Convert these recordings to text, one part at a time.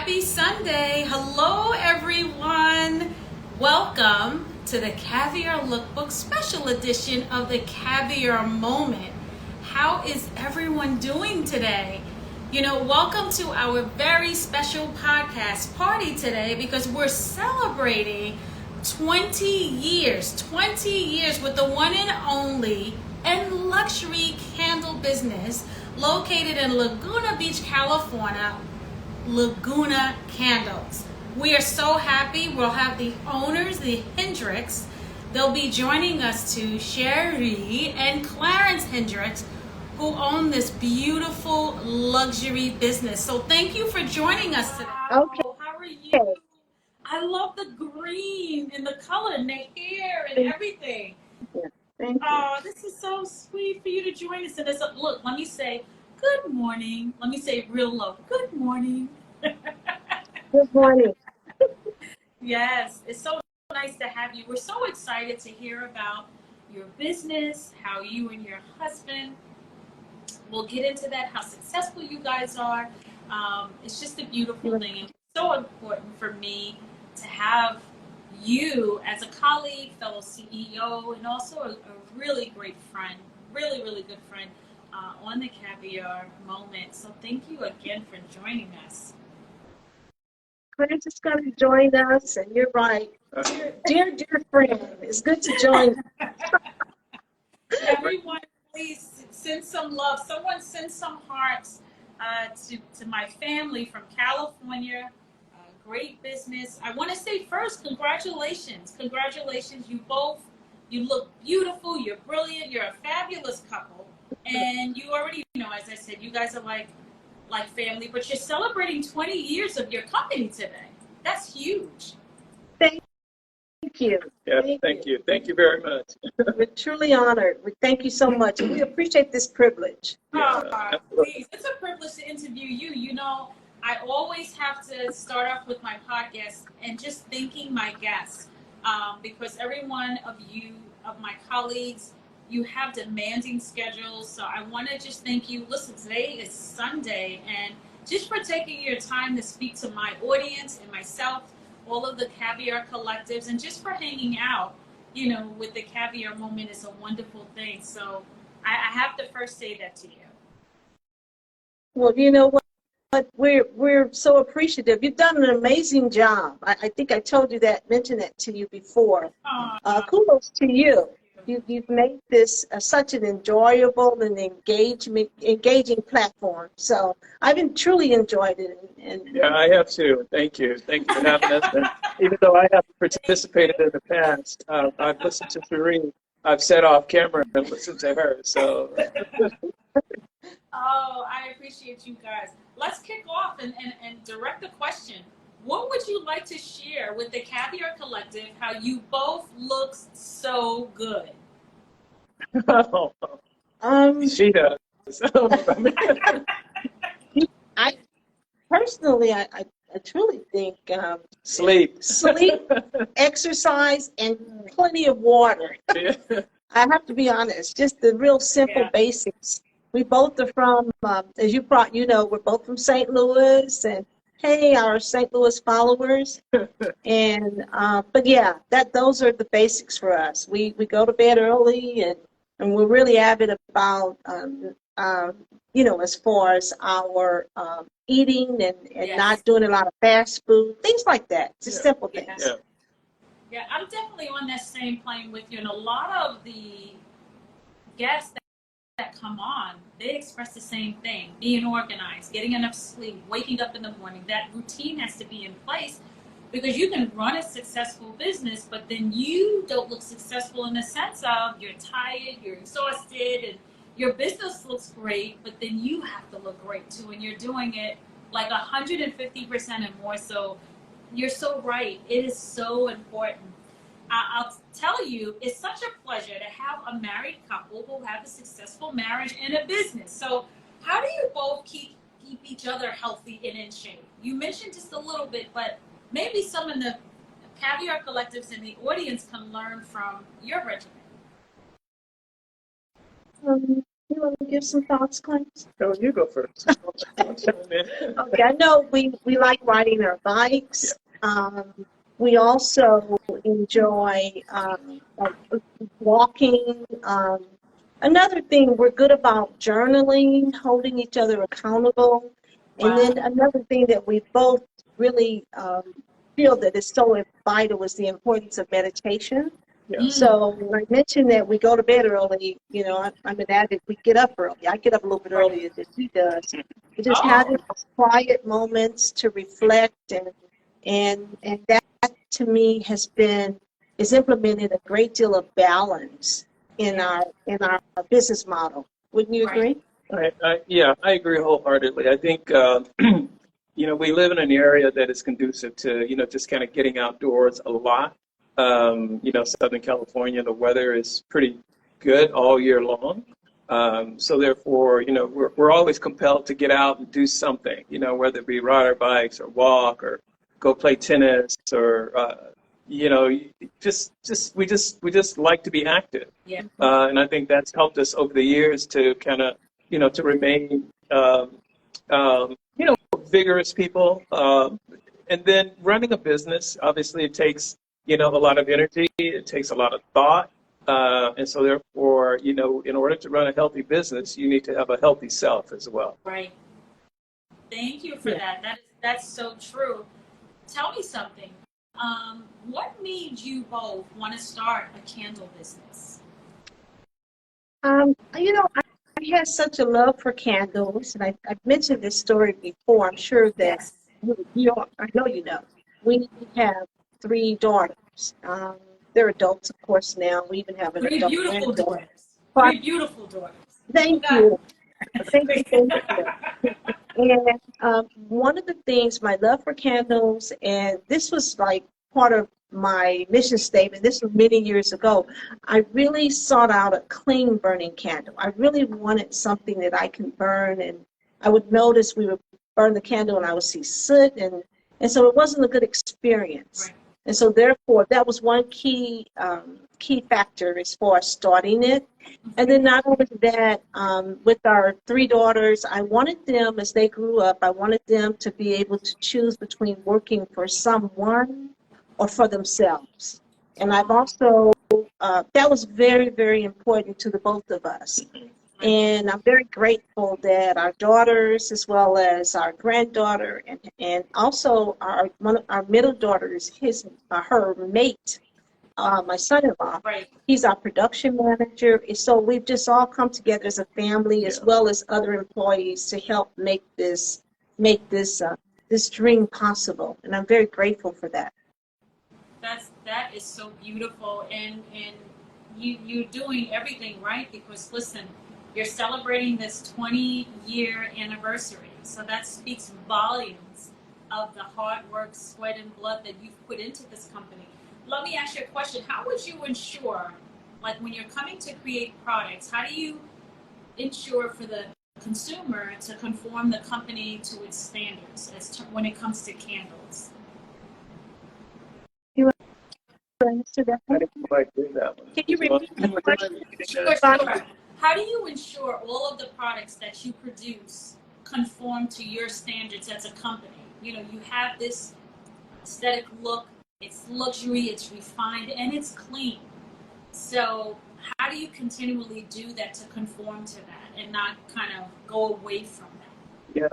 Happy Sunday. Hello, everyone. Welcome to the Caviar Lookbook special edition of the Caviar Moment. How is everyone doing today? Welcome to our very special podcast party today because we're celebrating 20 years with the one and only and luxury candle business located in Laguna Beach, California, Laguna Candles. We are so happy. We'll have the owners, the Hendricks. They'll be joining us too, Sherry and Clarence Hendricks, who own this beautiful luxury business. So thank you for joining us today. Okay. How are you? I love the green and the color and the hair and everything. Yeah, thank you. Oh, this is so sweet for you to join us. And look, let me say good morning. Let me say it real low. Good morning. Good morning. Yes, it's so nice to have you. We're so excited to hear about your business, how you and your husband, we'll get into that, how successful you guys are. It's just a beautiful thing. And it's so important for me to have you as a colleague, fellow CEO, and also a really great friend, really, really good friend on the Caviar Moment. So thank you again for joining us. Clarence is going to join us, and you're right. Dear friend, it's good to join. Everyone, please send some love. Someone send some hearts to my family from California. Great business. I want to say first, congratulations. Congratulations. You look beautiful. You're brilliant. You're a fabulous couple. And you already know, as I said, you guys are like family, but you're celebrating 20 years of your company today. That's huge. Thank you. Yeah, thank you. Thank you very much. We're truly honored. We thank you so much. And we appreciate this privilege. Please, it's a privilege to interview you. I always have to start off with my podcast and just thanking my guests because every one of you, of my colleagues, you have demanding schedules. So I want to just thank you. Listen, today is Sunday, and just for taking your time to speak to my audience and myself, all of the Caviar collectives, and just for hanging out, with the Caviar Moment is a wonderful thing. So I have to first say that to you. Well, you know what? We're so appreciative. You've done an amazing job. I think I told you that, mentioned that to you before. Kudos to you. You've made this such an enjoyable and engaging platform. So I've truly enjoyed it. Yeah, I have too. Thank you. Thank you for having us. And even though I haven't participated in the past, I've listened to Sheree. I've set off camera and listened to her. So. Oh, I appreciate you guys. Let's kick off and direct the question. What would you like to share with the Caviar Collective how you both look so good? She does. I personally, I truly think Sleep, exercise, and plenty of water. Yeah. I have to be honest, just the real simple basics. We both are from, as we're both from St. Louis, and hey, our St. Louis followers. And but yeah, those are the basics for us. We go to bed early, and we're really avid about as far as our eating and not doing a lot of fast food, things like that. Just simple things. Yeah, I'm definitely on that same plane with you. And a lot of the guests that come on, they express the same thing: being organized, getting enough sleep, waking up in the morning. That routine has to be in place because you can run a successful business, but then you don't look successful in the sense of you're tired, you're exhausted, and your business looks great, but then you have to look great too, and you're doing it like 150% and more. So you're so right. It is so important. I'll tell you, it's such a pleasure to have a married couple who have a successful marriage and a business. So how do you both keep each other healthy and in shape? You mentioned just a little bit, but maybe some of the Caviar collectives in the audience can learn from your regimen. want to give some thoughts, Clarence? So you go first. Okay, I know we like riding our bikes. We also enjoy like walking. Another thing, we're good about journaling, holding each other accountable. And Wow. then another thing that we both really feel that is so vital is the importance of meditation. Yeah. So when I mentioned that we go to bed early, I'm an addict. We get up early. I get up a little bit earlier than he does. But just having those quiet moments to reflect and that to me is implemented a great deal of balance in our business model. Wouldn't you agree? Yeah, I agree wholeheartedly. I think, we live in an area that is conducive to, just kind of getting outdoors a lot. Southern California, the weather is pretty good all year long. So therefore, we're always compelled to get out and do something, whether it be ride our bikes or walk or go play tennis or, we just like to be active. Yeah. And I think that's helped us over the years to kind of, to remain, vigorous people. And then running a business, obviously it takes, a lot of energy. It takes a lot of thought. And so therefore, in order to run a healthy business, you need to have a healthy self as well. Right. Thank you for that. That's so true. Tell me something. What made you both want to start a candle business? I had such a love for candles, and I've mentioned this story before. I'm sure that Yes. I know you know. We have 3 daughters. They're adults, of course, now. We even have an Three adult beautiful granddaughter. daughters. 3 beautiful daughters. Thank you. Thank you. And one of the things, my love for candles, and this was like part of my mission statement, this was many years ago, I really sought out a clean burning candle. I really wanted something that I can burn, and I would notice we would burn the candle and I would see soot, and so it wasn't a good experience. Right. And so therefore, that was one key factor as far as starting it. And then not only that, with our 3 daughters, I wanted them, as they grew up, I wanted them to be able to choose between working for someone or for themselves. And I've also, that was very, very important to the both of us. And I'm very grateful that our daughters, as well as our granddaughter, and also one of our middle daughters, her mate, my son-in-law, Right. he's our production manager. And so we've just all come together as a family, as well as other employees, to help make this dream possible. And I'm very grateful for that. That is so beautiful, and you're doing everything right, because listen, you're celebrating this 20-year anniversary, so that speaks volumes of the hard work, sweat, and blood that you've put into this company. Let me ask you a question. How would you ensure, like when you're coming to create products, how do you ensure for the consumer to conform the company to its standards when it comes to candles? Answer that I one? didn't quite do that one. Can you repeat the question? Sure. How do you ensure all of the products that you produce conform to your standards as a company? You have this aesthetic look, it's luxury, it's refined, and it's clean. So how do you continually do that to conform to that and not kind of go away from that? Yeah.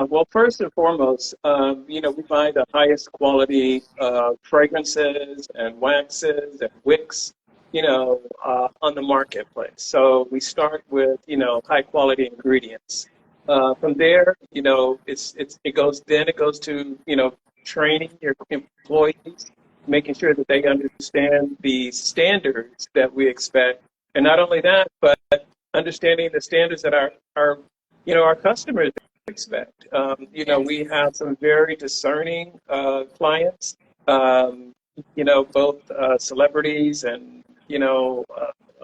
Well, first and foremost, we buy the highest quality fragrances and waxes and wicks, on the marketplace. So we start with, high quality ingredients. From there, it goes to, training your employees, making sure that they understand the standards that we expect, and not only that, but understanding the standards that our customers expect. We have some very discerning clients, both celebrities and,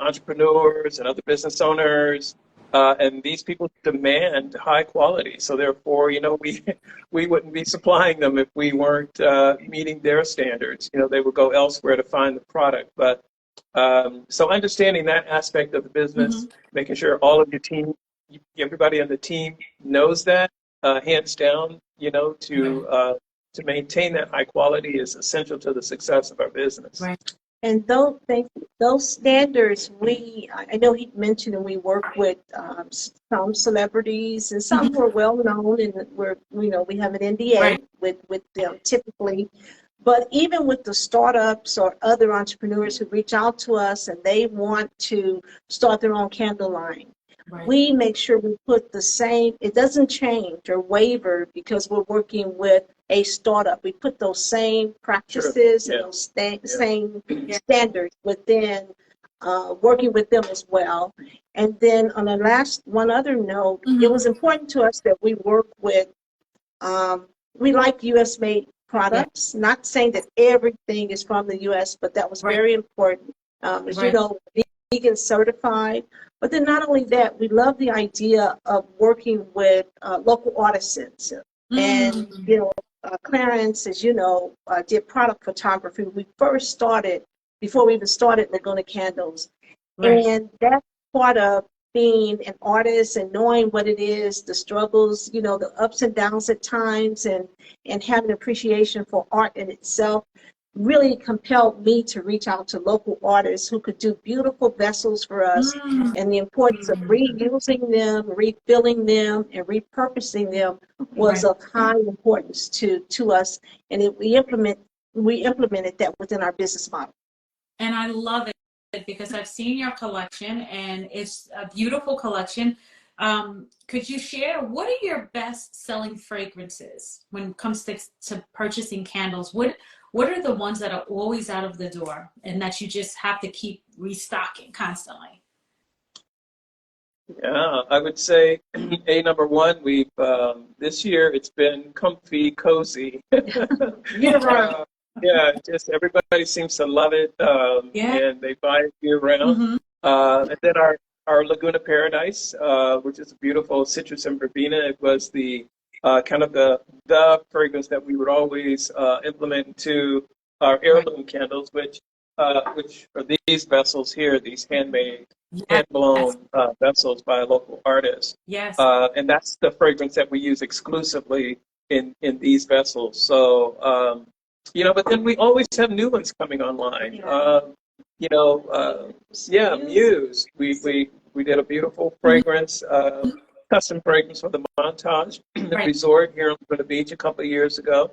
entrepreneurs and other business owners. And these people demand high quality. So therefore, we wouldn't be supplying them if we weren't meeting their standards. They would go elsewhere to find the product. But So understanding that aspect of the business, making sure all of your team, everybody on the team knows that, hands down, to maintain that high quality is essential to the success of our business. Right. And those standards, I know he mentioned, and we work with some celebrities and some who are well known, and we have an NDA with them typically. But even with the startups or other entrepreneurs who reach out to us and they want to start their own candle line, we make sure we put the same, it doesn't change or waver because we're working with a startup. We put those same practices and those same standards within working with them as well. And then on the one other note, it was important to us that we work with, we like U.S. made products, not saying that everything is from the U.S., but that was very important. As you know, vegan certified. But then not only that, we love the idea of working with local artisans. And, Clarence, as you know, did product photography. We first started, before we even started Laguna Candles. And that's part of being an artist and knowing what it is, the struggles, the ups and downs at times, and having appreciation for art in itself really compelled me to reach out to local artists who could do beautiful vessels for us, and the importance of reusing them, refilling them, and repurposing them was of high importance to us, and we implemented that within our business model. And I love it because I've seen your collection and it's a beautiful collection. Could you share what are your best selling fragrances when it comes to purchasing candles? What are the ones that are always out of the door and that you just have to keep restocking constantly? Yeah, I would say number one, we've this year it's been comfy, cozy. Yeah, just everybody seems to love it, and they buy it year round. And then our Laguna Paradise, which is a beautiful citrus and verbena. It was the kind of the fragrance that we would always implement into our heirloom candles, which are these vessels here, these handmade, hand-blown vessels by a local artist. Yes. And that's the fragrance that we use exclusively in these vessels. So, but then we always have new ones coming online. Muse. We did a beautiful fragrance, custom fragrance for the Montage Resort here on Laguna Beach a couple of years ago.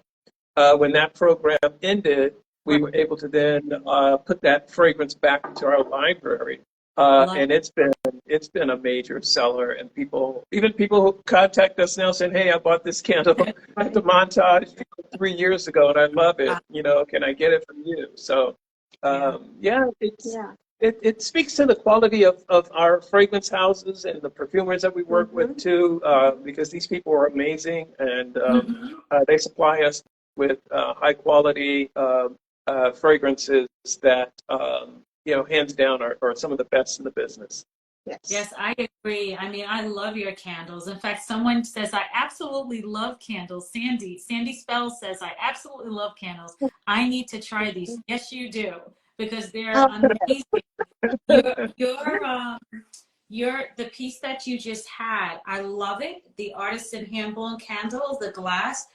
When that program ended, we were able to then put that fragrance back into our library. And it's been a major seller, and people who contact us now saying, "Hey, I bought this candle at the Montage 3 years ago, and I love it. Can I get it from you?" So, it speaks to the quality of our fragrance houses and the perfumers that we work with too, because these people are amazing, and they supply us with high quality fragrances that hands down are some of the best in the business. Yes, I agree. I mean, I love your candles. In fact, someone says, I absolutely love candles. Sandy Spell says, I absolutely love candles. I need to try these. Yes, you do, because they're amazing. The piece that you just had, I love it. The artisan hand-blown candles, the glass.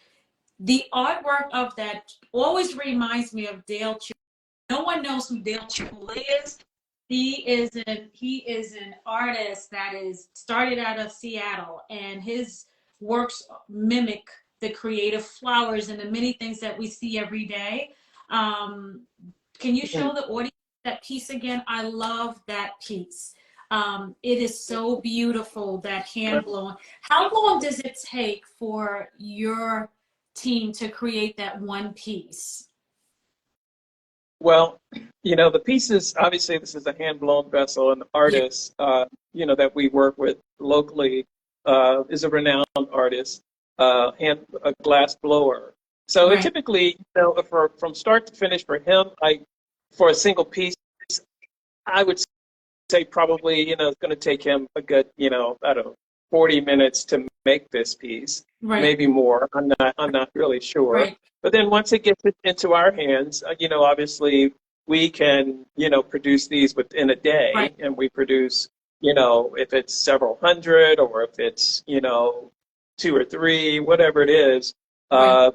The artwork of that always reminds me of Dale Chipotle. No one knows who Dale Chipotle is. He is an artist that is started out of Seattle, and his works mimic the creative flowers and the many things that we see every day. Can you show the audience that piece again? I love that piece. It is so beautiful, that hand blown. How long does it take for your team to create that one piece? Well, the pieces, obviously this is a hand-blown vessel, and the artist, that we work with locally is a renowned artist, a glass blower. So typically, from start to finish for him, for a single piece, I would say probably, it's going to take him a good, 40 minutes to make this piece, maybe more. I'm not really sure. But then once it gets into our hands, obviously we can, produce these within a day, Right. and we produce, if it's several hundred or if it's, 2 or 3, whatever it is, Right.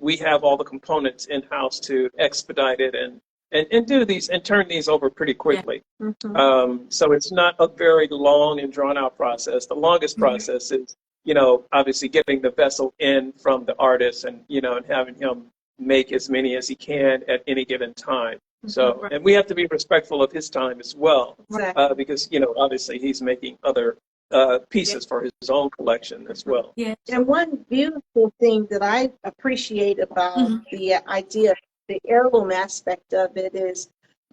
we have all the components in-house to expedite it and do these and turn these over pretty Yeah. quickly. Mhm. So it's not a very long and drawn out process. The longest process is, obviously getting the vessel in from the artist and, and having him make as many as he can at any given time. So, Right. and we have to be respectful of his time as well, Exactly. because, obviously he's making other pieces for his own collection as well. Yeah. And one beautiful thing that I appreciate about Mhm. the idea, the heirloom aspect of it is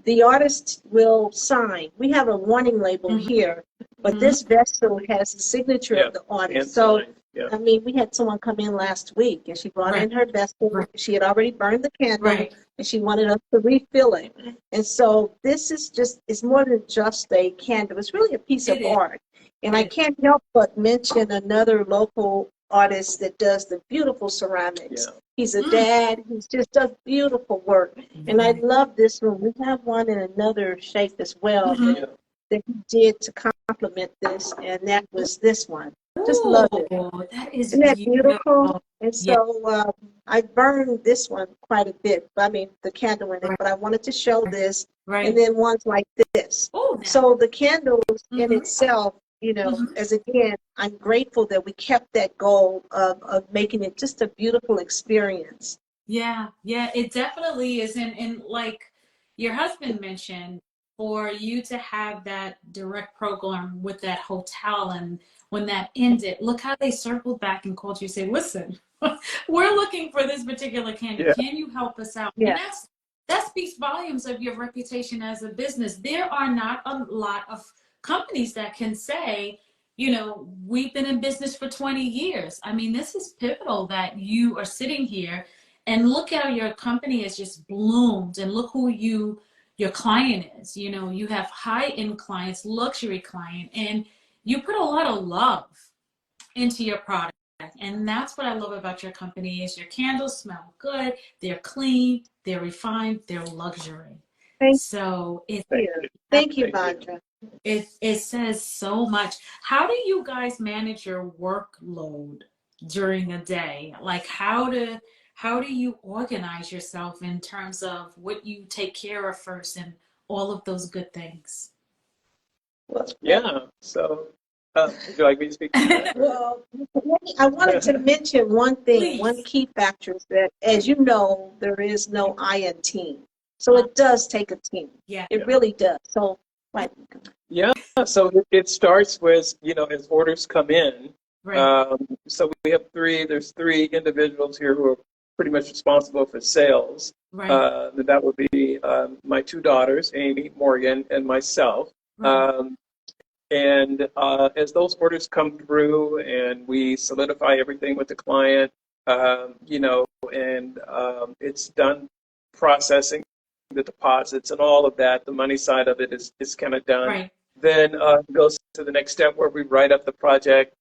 the artist will sign. We have a warning label Mhm. here, but Mhm. this vessel has the signature Yeah, of the artist. and So, sign. Yeah. I mean, we had someone come in last week and she brought Right. in her vessel. Right. She had already burned the candle Right. and she wanted us to refill it. And so this is just, it's more than just a candle. It's really a piece It of is. art. And I can't help but mention another local artist that does the beautiful ceramics. Yeah. He's a dad. He just does beautiful work. And I love this one. We have one in another shape as well Mhm. Yeah. that he did to complement this, and that was this one. Just love it. Oh, that is Isn't that beautiful? beautiful. And Yeah. so I burned this one quite a bit. I mean, the candle in it, Right. but I wanted to show this, and Right. then ones like this. Oh, now. So the candles in Mhm. itself, Mhm. as again, I'm grateful that we kept that goal of making it just a beautiful experience. Yeah, yeah, it definitely is. And like your husband mentioned, for you to have that direct program with that hotel, and when that ended, look how they circled back and called you, say, listen, we're looking for this particular candle. Yeah. Can you help us out? And Yeah. that speaks volumes of your reputation as a business. There are not a lot of companies that can say, we've been in business for 20 years. I mean, this is pivotal that you are sitting here and look how your company has just bloomed, and look who your client is. You have high-end clients, luxury client, and you put a lot of love into your product. And that's what I love about your company is your candles smell good, they're clean, they're refined, they're luxury. Thank So Thank you. you. Thank you, Thank you. Vandra. it says so much. How do you guys manage your workload during a day? Like how do you organize yourself in terms of what you take care of first and all of those good things? Yeah. So, would you like me to speak to that? Well, I wanted to mention one thing, one Please. key factor is that, as you know, there is no I in team. So it does take a team. Yeah. It really does. So, right. Yeah. So it starts with, as orders come in. Right. So there's 3 individuals here who are pretty much responsible for sales. Right. That would be my 2 daughters, Amy, Morgan, and myself. Right. And as those orders come through and we solidify everything with the client, and it's done processing the deposits and all of that, the money side of it is kind of done. Right. Then it goes to the next step where we write up the project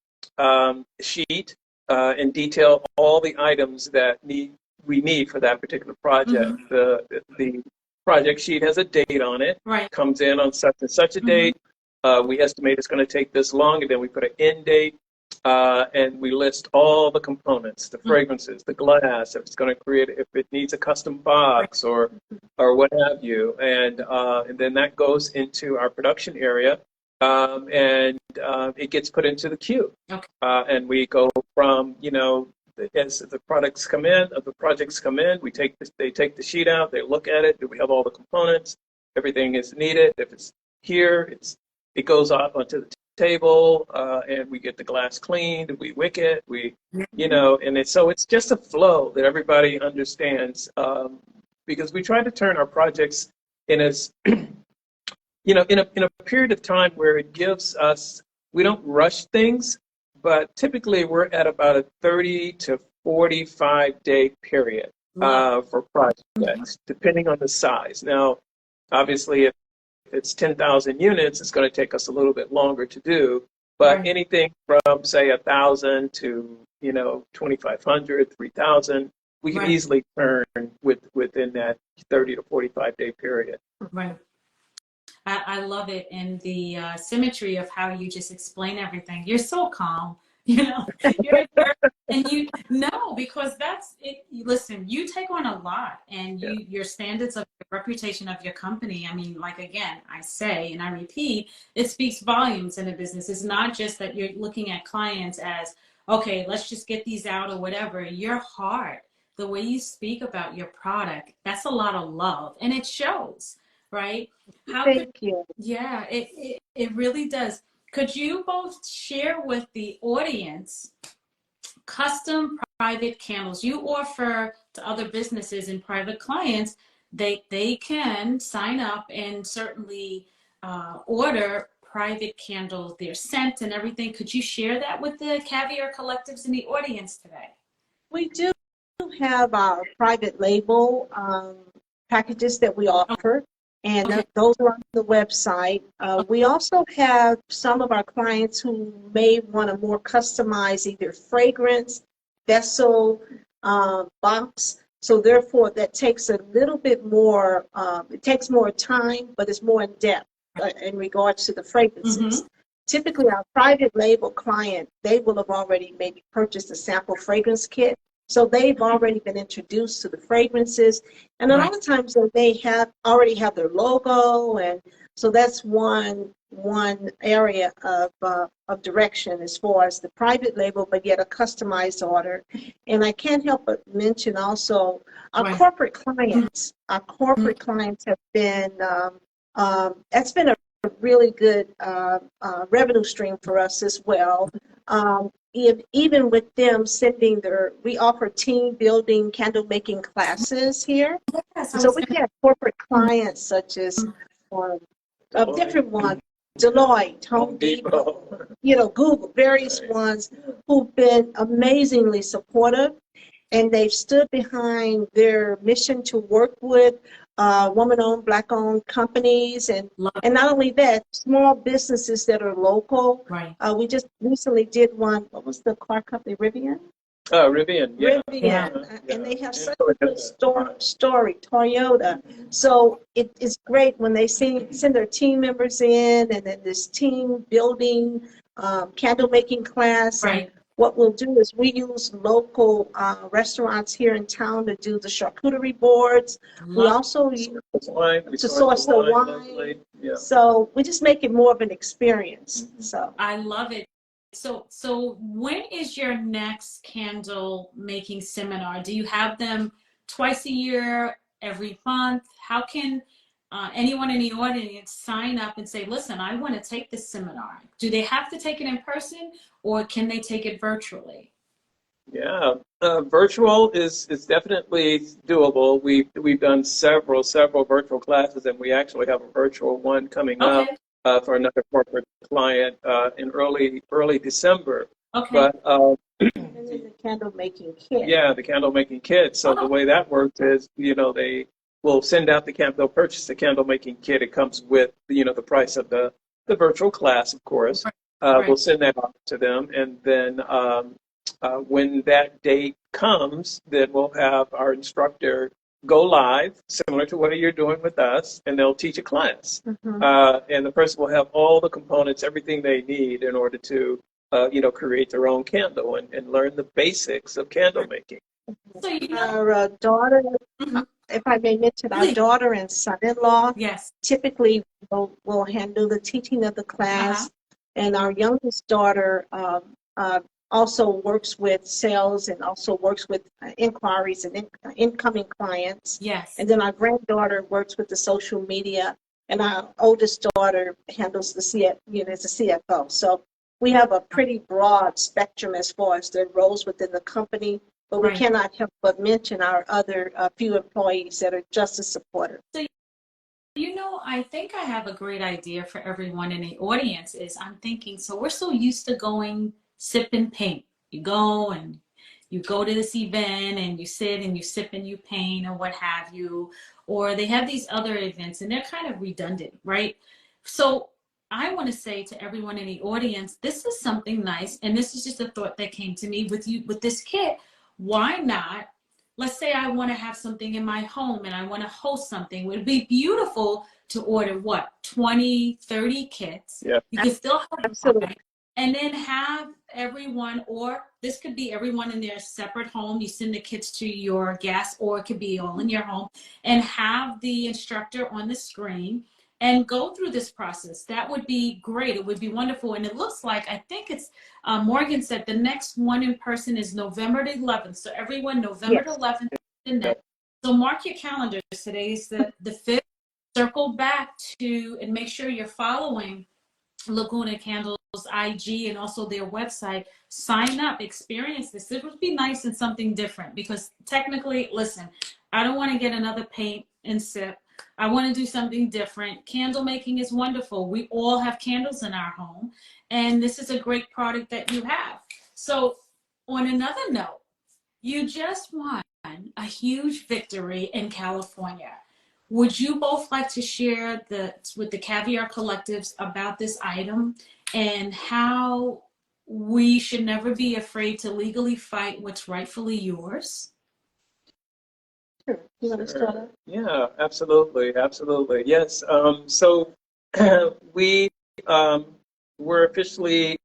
sheet and detail all the items that we need for that particular project. The project sheet has a date on it, Right. comes in on such and such a date. We estimate it's going to take this long, and then we put an end date, and we list all the components, the fragrances, the glass, if it's going to if it needs a custom box or what have you, and then that goes into our production area, and it gets put into the queue, Okay. and we go from as the projects come in, they take the sheet out, they look at it, do we have all the components, everything is needed. If it's here, it goes off onto the table, and we get the glass cleaned, we wick it, and so it's just a flow that everybody understands, because we try to turn our projects in as, in a period of time where it gives us, we don't rush things, but typically we're at about a 30 to 45-day period for projects, depending on the size. Now, obviously, if it's 10,000 units, it's going to take us a little bit longer to do. But Right. anything from, say, 1,000 to 2,500, 3,000, we can Right. easily turn within that 30 to 45-day period. Right. I love it, and the symmetry of how you just explain everything. You're so calm, you know. You're and you no, because that's it. Listen, you take on a lot, and Yeah. your standards of the reputation of your company. I mean, like again, I say and I repeat, it speaks volumes in a business. It's not just that you're looking at clients as okay, let's just get these out or whatever. Your heart, the way you speak about your product, that's a lot of love, and it shows, right? How could Thank you. yeah, it really does. Could you both share with the audience custom private candles you offer to other businesses and private clients? They can sign up and certainly order private candles, their scent and everything. Could you share that with the Caviar collectives in the audience today? We do have our private label packages that we offer, and Okay. those are on the website. We also have some of our clients who may want a more customized either fragrance, vessel, box. So therefore, that takes a little bit more, it takes more time, but it's more in depth in regards to the fragrances. Mm-hmm. Typically, our private label client, they will have already maybe purchased a sample fragrance kit. So they've already been introduced to the fragrances, and a lot of times they already have their logo, and so that's one area of direction as far as the private label, but yet a customized order. And I can't help but mention also our Right. corporate clients. Our corporate clients have been that's been a really good revenue stream for us as well. Even with them sending we offer team building candle making classes here. Yes, I So was we gonna, have corporate clients such as um, different ones, Deloitte, Home Depot, Google, various ones who've been amazingly supportive, and they've stood behind their mission to work with woman-owned, black-owned companies, and love not only that, small businesses that are local. right. We just recently did one. What was the car company? Rivian. Rivian, yeah. Rivian, Yeah. and they have Yeah. such a good story. Toyota. So it's great when they send their team members in, and then this team building candle making class. Right. And what we'll do is we use local restaurants here in town to do the charcuterie boards. We Love also use Wine, we to source source the wine. locally. Yeah. So we just make it more of an experience. So I love it. So when is your next candle making seminar? Do you have them twice a year, every month? How can anyone in the audience sign up and say, listen, I want to take this seminar? Do they have to take it in person, or can they take it virtually? Yeah, virtual is definitely doable. We've done several virtual classes, and we actually have a virtual one coming up Okay. for another corporate client in early December. Okay. But and then the candle making kit. yeah, the candle making kit. So the way that works is, they will send out they'll purchase the candle making kit. It comes with, the price of the virtual class, of course. Right. We'll send that off to them, and then when that date comes, then we'll have our instructor go live, similar to what you're doing with us, and they'll teach a class. And the person will have all the components, everything they need in order to, create their own candle and learn the basics of candle making. So Our daughter, if I may mention, our daughter and son-in-law yes. typically will handle the teaching of the class, and our youngest daughter also works with sales and also works with inquiries and incoming clients. Yes. And then our granddaughter works with the social media, and our oldest daughter handles is a CFO. So we have a pretty broad spectrum as far as their roles within the company, but we cannot help but mention our other few employees that are just as supportive. So, I think I have a great idea for everyone in the audience is I'm thinking, so we're so used to going sip and paint. You go to this event and you sit and you sip and you paint or what have you, or they have these other events and they're kind of redundant, right? So I want to say to everyone in the audience, this is something nice, and this is just a thought that came to me with this kit. Why not let's say I want to have something in my home and I want to host something. It would be beautiful to order what, 20, 30 kits. Yeah. You can still have Absolutely. five, and then have everyone, or this could be everyone in their separate home. You send the kits to your guests, or it could be all in your home, and have the instructor on the screen and go through this process. That would be great. It would be wonderful. And it looks like, I think it's, Morgan said the next one in person is November the 11th. So everyone, November the 11th, the next. So mark your calendars. Today's the 5th. Circle back to and make sure you're following Laguna Candles IG and also their website. Sign up, experience this. It would be nice and something different, because technically, listen, I don't want to get another paint and sip. I want to do something different. Candle making is wonderful. We all have candles in our home, and this is a great product that you have. So on another note, you just won a huge victory in California. Would you both like to share with the Caviar Collectives about this item and how we should never be afraid to legally fight what's rightfully yours? Sure. You want to start off? Yeah, absolutely, absolutely. Yes. So we were officially,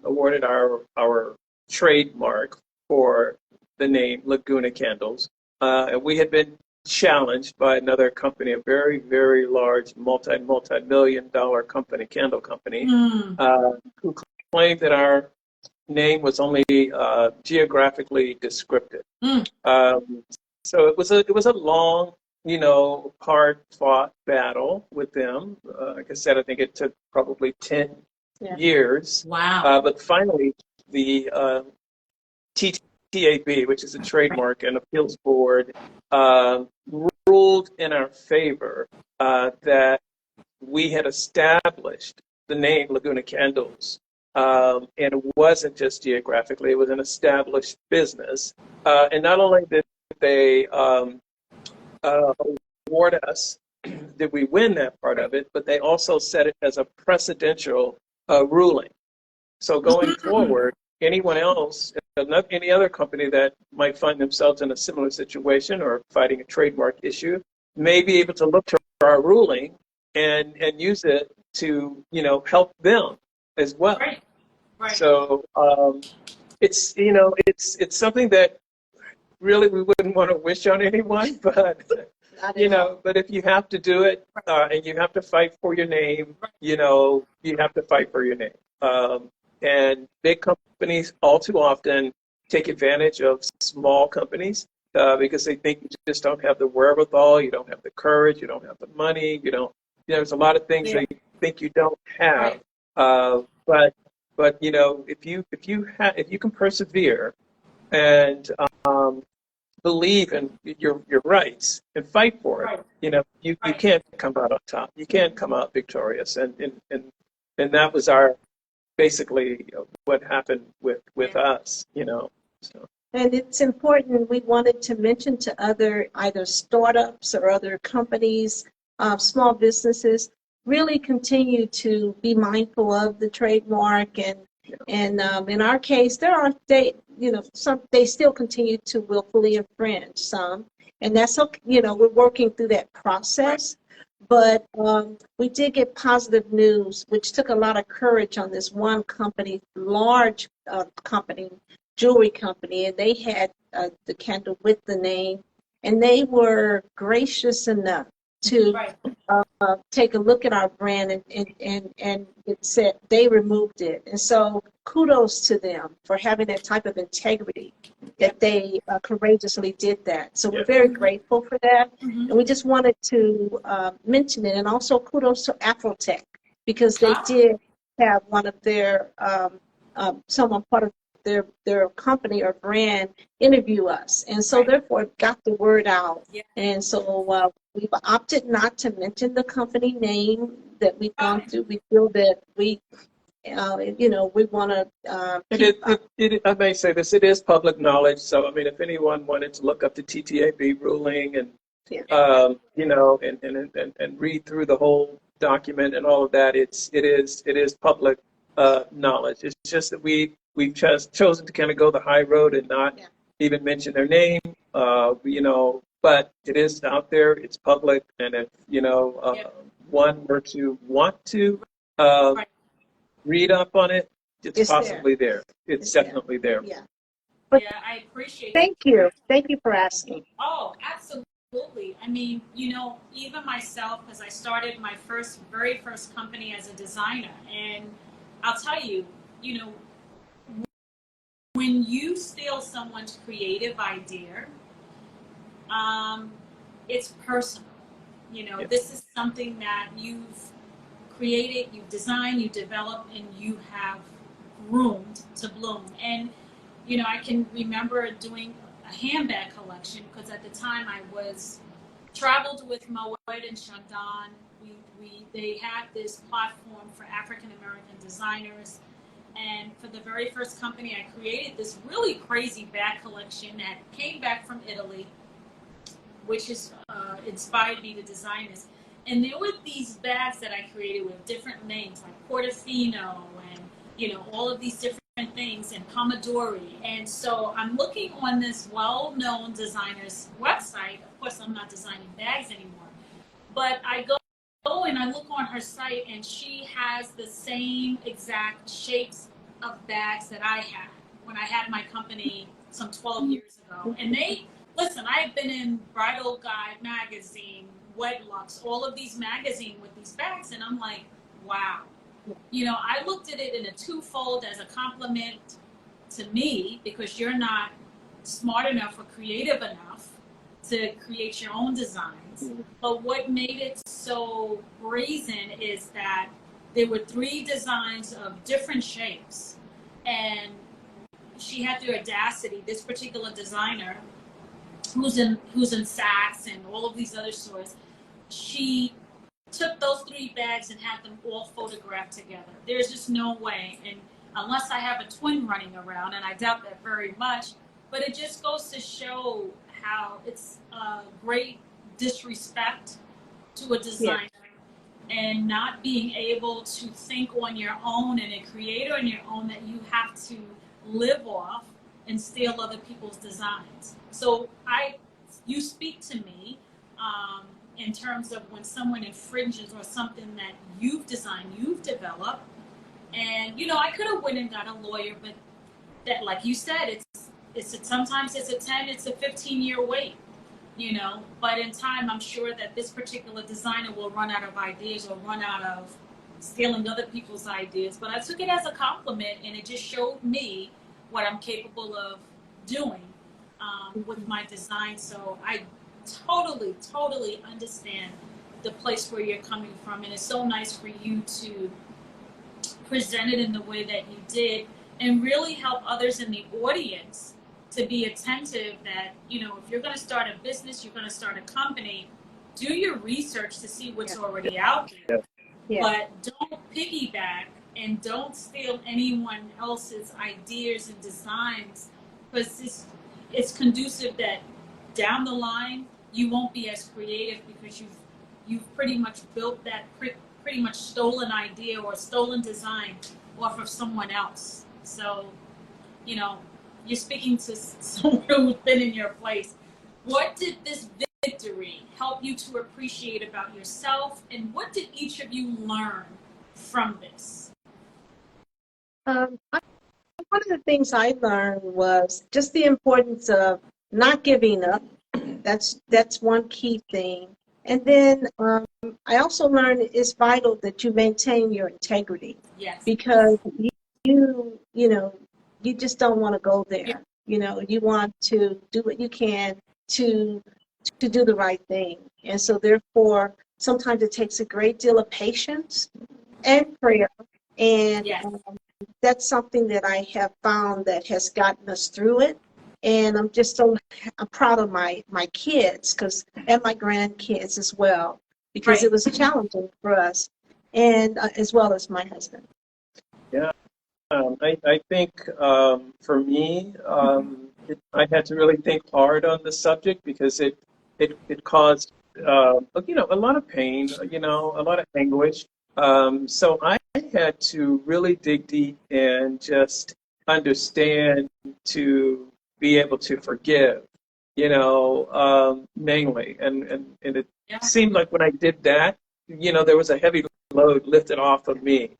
awarded our trademark for the name Laguna Candles, and we had been challenged by another company, a very, very large, multi-million dollar company, candle company, who claimed that our name was only geographically descriptive. So it was a long, hard-fought battle with them. Like I said, I think it took probably 10 years. Wow. But finally, the TTAB, which is a trademark and appeals board, ruled in our favor that we had established the name Laguna Candles. And it wasn't just geographically, it was an established business. And not only did they award us, did we win that part of it, but they also set it as a precedential ruling. So going forward, anyone else, any other company that might find themselves in a similar situation or fighting a trademark issue, may be able to look to our ruling and use it to, help them as well. Right. Right. So it's something that really we wouldn't want to wish on anyone, but but if you have to do it and you have to fight for your name, you have to fight for your name. And big companies all too often take advantage of small companies because they think you just don't have the wherewithal, you don't have the courage, you don't have the money, there's a lot of things they think you don't have. But if you can persevere and believe in your rights and fight for it, you can't come out on top. You can't come out victorious. And that was basically what happened with us, So. And it's important, we wanted to mention to other either startups or other companies, small businesses, really continue to be mindful of the trademark. And in our case, they still continue to willfully infringe some. And that's okay, we're working through that process. But we did get positive news, which took a lot of courage on this one company, large company, jewelry company, and they had the candle with the name, and they were gracious enough to take a look at our brand, and it said they removed it. And so kudos to them for having that type of integrity that they courageously did that. So we're very grateful for that. And we just wanted to mention it. And also kudos to Afrotech, because they did have one of their, someone part of their company or brand interview us. And so therefore it got the word out. And so we've opted not to mention the company name that we've gone through. We feel that we want to. I may say this: it is public knowledge. So, I mean, if anyone wanted to look up the TTAB ruling and and read through the whole document and all of that, it is public knowledge. It's just that we've chosen to kind of go the high road and not even mention their name, but it is out there, it's public, and if, one were to want to uh, Right. read up on it, it's It's there. possibly there. It's It's definitely there. Yeah. But Yeah, I appreciate that. thank you. Thank you for asking. Oh, absolutely. I mean, even myself, because I started my very first company as a designer, and I'll tell you, you know, when you steal someone's creative idea, it's personal. Yeah. This is something that you've created, you've designed, you developed, and you have groomed to bloom. And I can remember doing a handbag collection because at the time I was traveled with Moet and Chandon. They had this platform for African American designers, and for the very first company, I created this really crazy bag collection that came back from Italy, which is inspired me to design this. And there were these bags that I created with different names like Portofino and all of these different things, and Pomodori. And so I'm looking on this well-known designer's website. Of course, I'm not designing bags anymore, but I go and I look on her site, and she has the same exact shapes of bags that I had when I had my company some 12 years ago. And listen, I have been in Bridal Guide magazine, Wedlux, all of these magazines with these bags, and I'm like, wow. I looked at it in a twofold as a compliment to me, because you're not smart enough or creative enough to create your own designs. But what made it so brazen is that there were 3 designs of different shapes, and she had the audacity, this particular designer, who's in Saks and all of these other stores, she took those 3 bags and had them all photographed together. There's just no way, and unless I have a twin running around, and I doubt that very much, but it just goes to show how it's a great disrespect to a designer, and not being able to think on your own and a creator on your own, that you have to live off and steal other people's designs. So you speak to me in terms of when someone infringes on something that you've designed, you've developed. And I could have went and got a lawyer, but that, like you said, sometimes it's a 10, it's a 15-year wait. But in time, I'm sure that this particular designer will run out of ideas or run out of stealing other people's ideas. But I took it as a compliment, and it just showed me what I'm capable of doing with my design. So I totally understand the place where you're coming from, and it's so nice for you to present it in the way that you did, and really help others in the audience to be attentive that, if you're going to start a business, you're going to start a company, do your research to see what's already out there. Yeah. But don't piggyback and don't steal anyone else's ideas and designs, because it's conducive that down the line you won't be as creative, because you've pretty much built that pretty much stolen idea or stolen design off of someone else. So, you're speaking to someone who's been in your place. What did this victory help you to appreciate about yourself, and what did each of you learn from this? One of the things I learned was just the importance of not giving up. That's one key thing. And then I also learned it's vital that you maintain your integrity. Yes. Because you just don't want to go there. You want to do what you can to do the right thing. And so therefore, sometimes it takes a great deal of patience and prayer. And Yes. That's something that I have found that has gotten us through it. And I'm proud of my kids and my grandkids as well, because Right. it was challenging for us, and as well as my husband. Yeah. I think for me, I had to really think hard on the subject, because it caused a lot of pain, a lot of anguish. So I had to really dig deep and just understand to be able to forgive, mainly. And it Yeah. seemed like when I did that, there was a heavy load lifted off of me,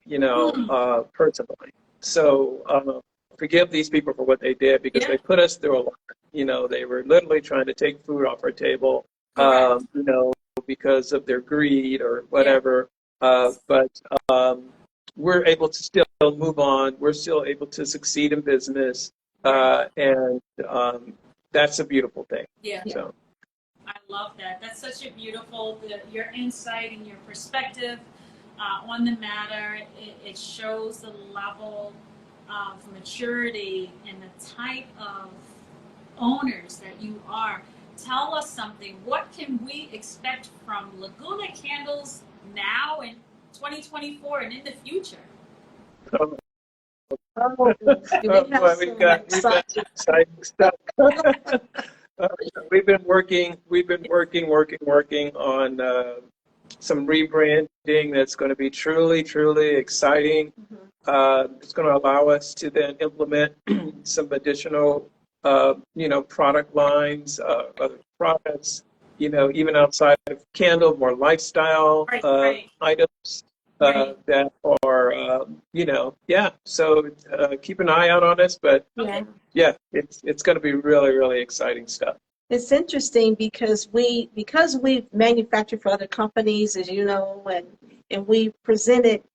personally. So forgive these people for what they did because Yeah. they put us through a lot. They were literally trying to take food off our table, Correct. because of their greed or whatever. But we're able to still move on. We're still able to succeed in business, and that's a beautiful thing. Yeah. So I love that. That's such a beautiful, your insight and your perspective on the matter. It shows the level of maturity and the type of owners that you are. Tell us something. What can we expect from Laguna Candles now in 2024 and in the future? so Oh, we have well, we've got some exciting stuff. We've been working on some rebranding that's going to be truly, truly exciting. It's going to allow us to then implement some additional, product lines, other products, even outside of candle, more lifestyle items that are, So keep an eye out on us, but it's going to be really, really exciting stuff. It's interesting because we manufactured for other companies, as you know, and we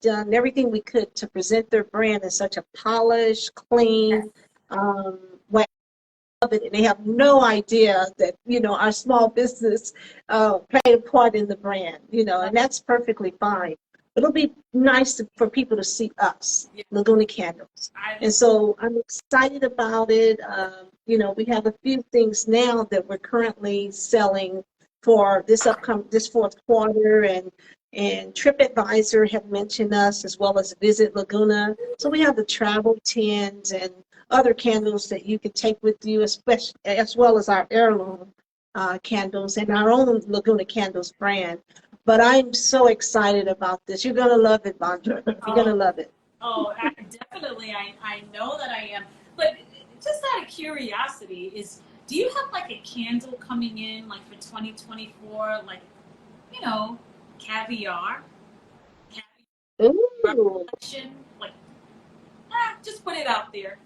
done everything we could to present their brand in such a polished, clean way of it, and they have no idea that our small business played a part in the brand, and that's perfectly fine. It'll be nice for people to see us, Laguna Candles. And so I'm excited about it. We have a few things now that we're currently selling for this fourth quarter, and TripAdvisor have mentioned us, as well as Visit Laguna. So we have the travel tins and other candles that you can take with you, especially as well as our heirloom candles and our own Laguna Candles brand. But I'm so excited about this. You're going to love it, Vondra. You're going to love it. Oh, definitely. I know that I am. But just out of curiosity, do you have like a candle coming in like for 2024, like, Caviar? Ooh. Like, just put it out there.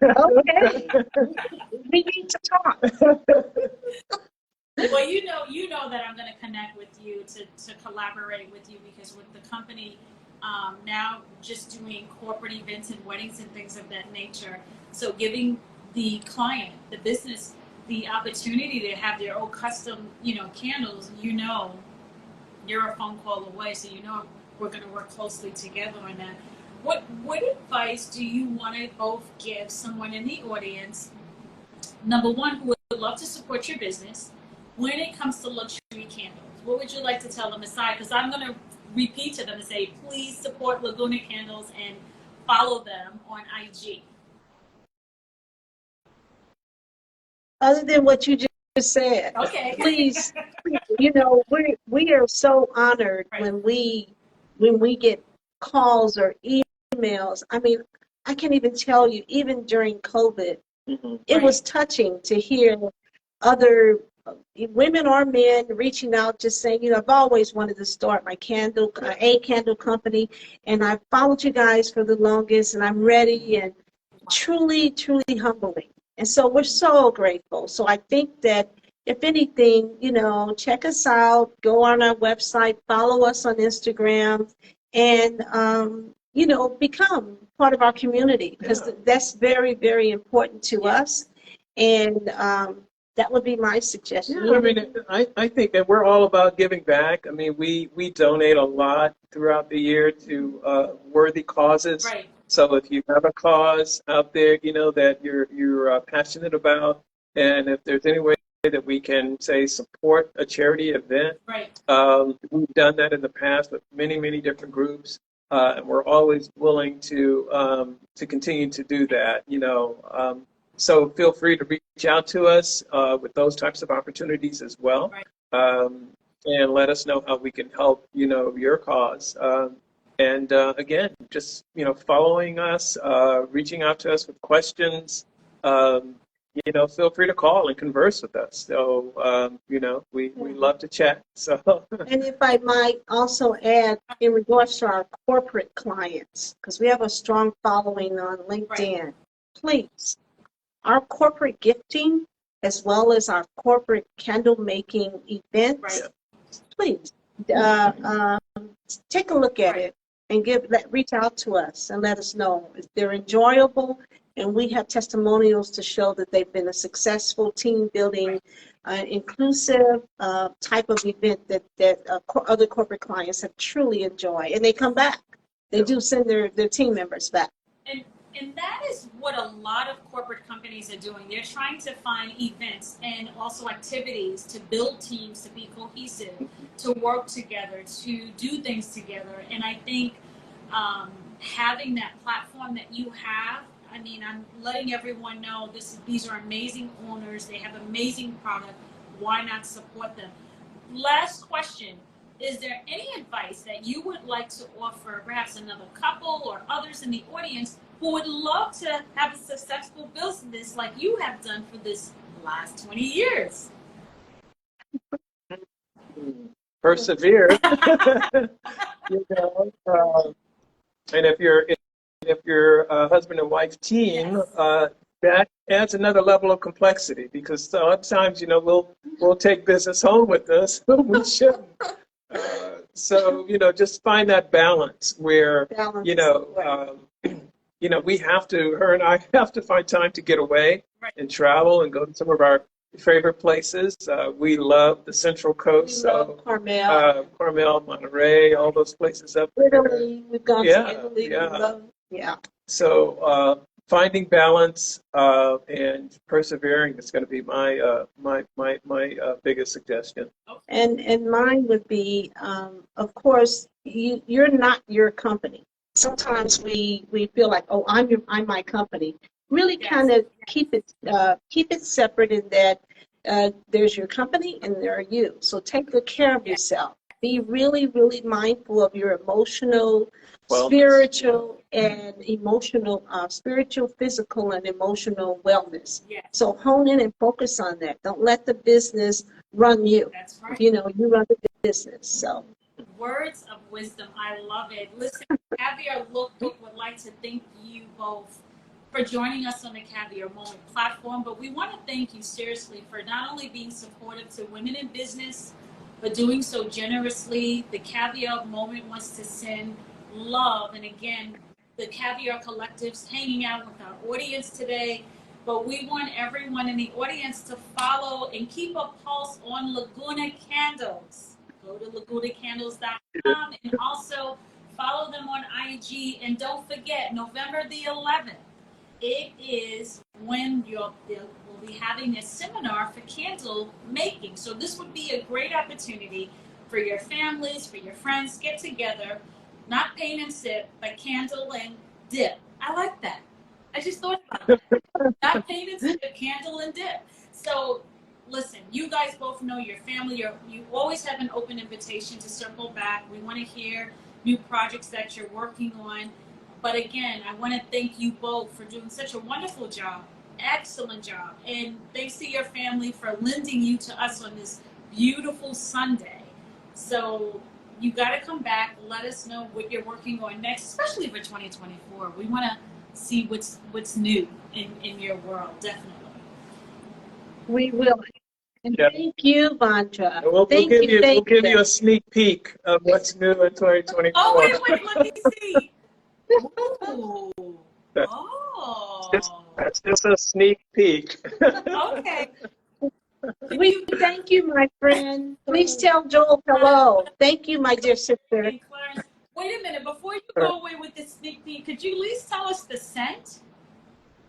Okay. We need to talk. Well, you know that I'm going to connect with you to collaborate with you, because with the company now just doing corporate events and weddings and things of that nature, so giving the client, the business, the opportunity to have their own custom, candles, you're a phone call away, so we're going to work closely together on that. What advice do you want to both give someone in the audience, number one, who would love to support your business, when it comes to luxury candles? What would you like to tell them aside? Because I'm going to repeat to them and say, please support Laguna Candles and follow them on IG. Other than what you just said, Okay. please, we are so honored when we get calls or emails. I mean, I can't even tell you, even during COVID, it was touching to hear other women or men reaching out, just saying, I've always wanted to start my candle company, and I've followed you guys for the longest, and I'm ready, and truly, truly humbling. And so we're so grateful. So I think that if anything, check us out, go on our website, follow us on Instagram, and, become part of our community, because that's very, very important to us. And that would be my suggestion. Yeah, I mean, I think that we're all about giving back. I mean, we donate a lot throughout the year to worthy causes. Right. So if you have a cause out there, that you're passionate about, and if there's any way that we can, say, support a charity event, we've done that in the past with many, many different groups, and we're always willing to continue to do that. So feel free to reach out to us with those types of opportunities as well, and let us know how we can help, your cause. And again, just, following us, reaching out to us with questions, feel free to call and converse with us. So, we love to chat. So, And if I might also add, in regards to our corporate clients, because we have a strong following on LinkedIn, please, our corporate gifting, as well as our corporate candle making events, please take a look at it and reach out to us and let us know if they're enjoyable. And we have testimonials to show that they've been a successful team building, inclusive type of event that other corporate clients have truly enjoyed. And they come back. They do send their team members back. And that is what a lot of corporate companies are doing. They're trying to find events and also activities to build teams, to be cohesive, to work together, to do things together. And I think having that platform that you have, I mean, I'm letting everyone know these are amazing owners. They have amazing product. Why not support them? Last question. Is there any advice that you would like to offer, perhaps another couple or others in the audience who would love to have a successful business like you have done for this last 20 years? persevere. And if you're a husband and wife team, that adds another level of complexity, because sometimes we'll take business home with us, but we shouldn't. So just find that balance where we have to, her and I have to find time to get away and travel and go to some of our favorite places. We love the Central Coast, Carmel, Monterey, all those places up there. Italy, we've gone to Italy. So finding balance and persevering is going to be my biggest suggestion. And mine would be, of course, you're not your company. Sometimes we feel like, oh, I'm my company. Really kind of keep it separate in that there's your company and there are you. So take good care of yourself. Be really, really mindful of your emotional, spiritual, physical, and emotional wellness. So hone in and focus on that. Don't let the business run you. That's right. You run the business. So. Words of wisdom. I love it. Listen, Caviar Lookbook would like to thank you both for joining us on the Caviar Moment platform, but we want to thank you seriously for not only being supportive to women in business, but doing so generously. The Caviar Moment wants to send love, and again, the Caviar Collective's hanging out with our audience today, but we want everyone in the audience to follow and keep a pulse on Laguna Candles. Go to lagunacandles.com and also follow them on IG. And don't forget, November the 11th, it is when we'll be having a seminar for candle making. So this would be a great opportunity for your families, for your friends, get together, not paint and sip, but candle and dip. I like that. I just thought about that. Not paint and sip, candle and dip. So listen, you guys both know your family. You always have an open invitation to circle back. We want to hear new projects that you're working on. But again, I want to thank you both for doing such a wonderful job. Excellent job. And thanks to your family for lending you to us on this beautiful Sunday. So you got to come back. Let us know what you're working on next, especially for 2024. We want to see what's new in your world, definitely. We will. And thank you, Vondra. We'll give you a sneak peek of what's new in 2024. Oh, wait, let me see. Ooh. That's just a sneak peek. Okay. We thank you, my friend. Please tell Joel hello. Thank you, my dear sister. Wait a minute. Before you go away with the sneak peek, could you at least tell us the scent?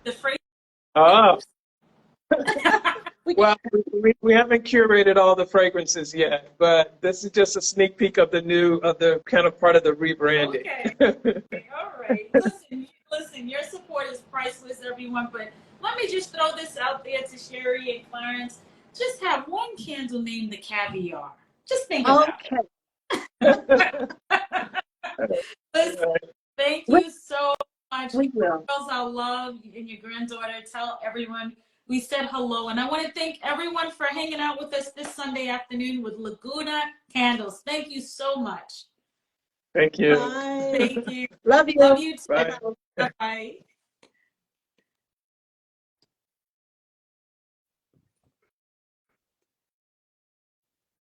The fragrance? Well, we haven't curated all the fragrances yet, but this is just a sneak peek of the kind of part of the rebranding. Okay. All right. Listen, your support is priceless, everyone, but let me just throw this out there to Sherry and Clarence. Just have one candle named the Caviar. Just think about it. Listen, thank you so much. We will. Girls, our love, and your granddaughter. Tell everyone we said hello. And I want to thank everyone for hanging out with us this Sunday afternoon with Laguna Candles. Thank you so much. Thank you. Bye. Thank you. Love you. Love you too. Bye. Bye.